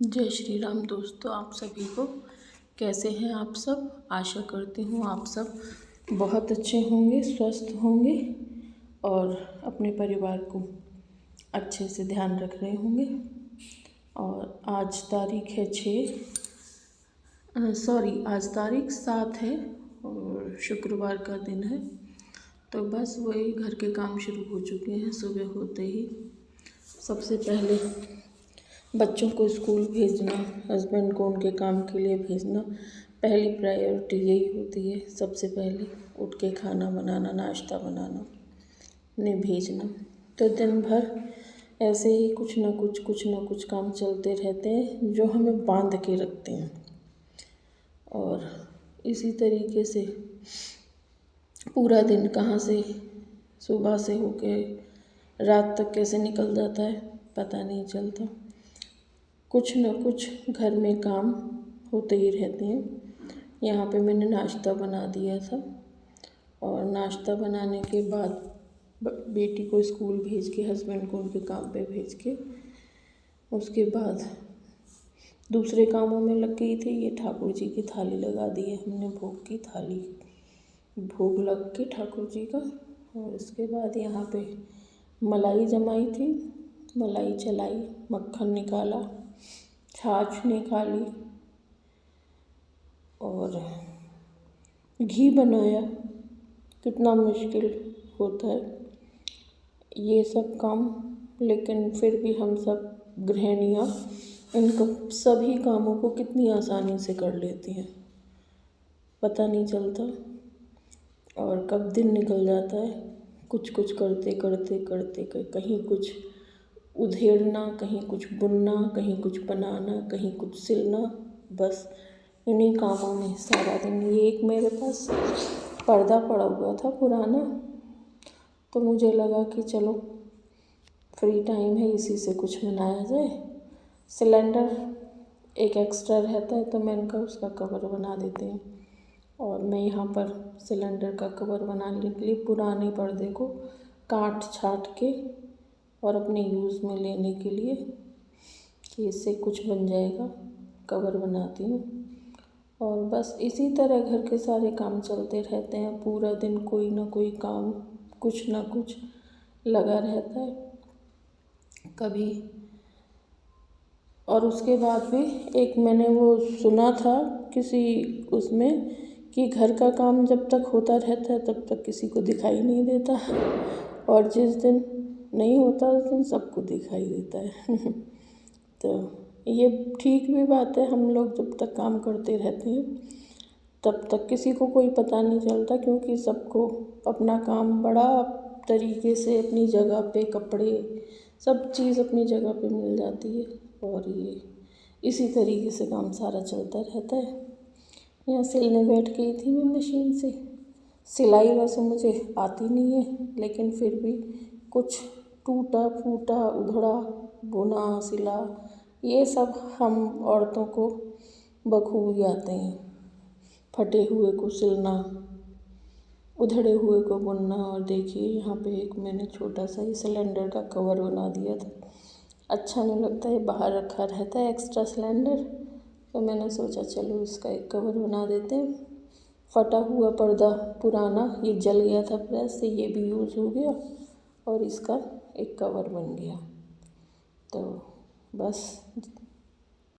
जय श्री राम दोस्तों, आप सभी को कैसे हैं आप सब। आशा करती हूँ आप सब बहुत अच्छे होंगे, स्वस्थ होंगे और अपने परिवार को अच्छे से ध्यान रख रहे होंगे। और आज तारीख है आज तारीख 7 है और शुक्रवार का दिन है। तो बस वही घर के काम शुरू हो चुके हैं। सुबह होते ही सबसे पहले बच्चों को स्कूल भेजना, हस्बैंड को उनके काम के लिए भेजना, पहली प्रायोरिटी यही होती है। सबसे पहले उठ के खाना बनाना, नाश्ता बनाना, उन्हें भेजना। तो दिन भर ऐसे ही कुछ ना कुछ काम चलते रहते हैं जो हमें बांध के रखते हैं। और इसी तरीके से पूरा दिन कहाँ से सुबह से होके रात तक कैसे निकल जाता है पता नहीं चलता। कुछ न कुछ घर में काम होते ही रहते हैं। यहाँ पे मैंने नाश्ता बना दिया था और नाश्ता बनाने के बाद बेटी को स्कूल भेज के, हस्बैंड को उनके काम पे भेज के, उसके बाद दूसरे कामों में लग गई थी। ये ठाकुर जी की थाली लगा दी है हमने, भोग की थाली, भोग लग के ठाकुर जी का। और उसके बाद यहाँ पे मलाई जमाई थी, मलाई चलाई, मक्खन निकाला, छाछ निकाली और घी बनाया। कितना मुश्किल होता है ये सब काम, लेकिन फिर भी हम सब गृहिणियाँ इनको सभी कामों को कितनी आसानी से कर लेती हैं, पता नहीं चलता। और कब दिन निकल जाता है कुछ करते करते कहीं कुछ उधेड़ना, कहीं कुछ बुनना, कहीं कुछ बनाना, कहीं कुछ सिलना, बस इन्हीं कामों में सारा दिन। ये एक मेरे पास पर्दा पड़ा हुआ था पुराना, तो मुझे लगा कि चलो फ्री टाइम है, इसी से कुछ बनाया जाए। सिलेंडर एक एक्स्ट्रा रहता है तो मैंने कहा उसका कवर बना देते हैं। और मैं यहाँ पर सिलेंडर का कवर बनाने के लिए पुराने पर्दे को काट छाट के और अपने यूज़ में लेने के लिए कि इससे कुछ बन जाएगा, कवर बनाती हूँ। और बस इसी तरह घर के सारे काम चलते रहते हैं। पूरा दिन कोई ना कोई काम, कुछ ना कुछ लगा रहता है कभी। और उसके बाद भी एक मैंने वो सुना था किसी उसमें कि घर का काम जब तक होता रहता है तब तक किसी को दिखाई नहीं देता, और जिस दिन नहीं होता उस दिन सबको दिखाई देता है। तो ये ठीक भी बात है। हम लोग जब तक काम करते रहते हैं तब तक किसी को कोई पता नहीं चलता, क्योंकि सबको अपना काम बड़ा तरीके से अपनी जगह पे, कपड़े सब चीज़ अपनी जगह पे मिल जाती है। और ये इसी तरीके से काम सारा चलता रहता है। यहाँ सिलने बैठ गई थी मैं मशीन से। सिलाई वैसे मुझे आती नहीं है, लेकिन फिर भी कुछ टूटा फूटा, उधड़ा, बुना, सिला, ये सब हम औरतों को बखूबी आते हैं। फटे हुए को सिलना, उधड़े हुए को बुनना। और देखिए यहाँ पे एक मैंने छोटा सा ही सिलेंडर का कवर बना दिया था। अच्छा नहीं लगता है, बाहर रखा रहता है एक्स्ट्रा सिलेंडर, तो मैंने सोचा चलो इसका एक कवर बना देते हैं। फटा हुआ पर्दा पुराना, ये जल गया था प्रेस से, ये भी यूज़ हो गया और इसका एक कवर बन गया। तो बस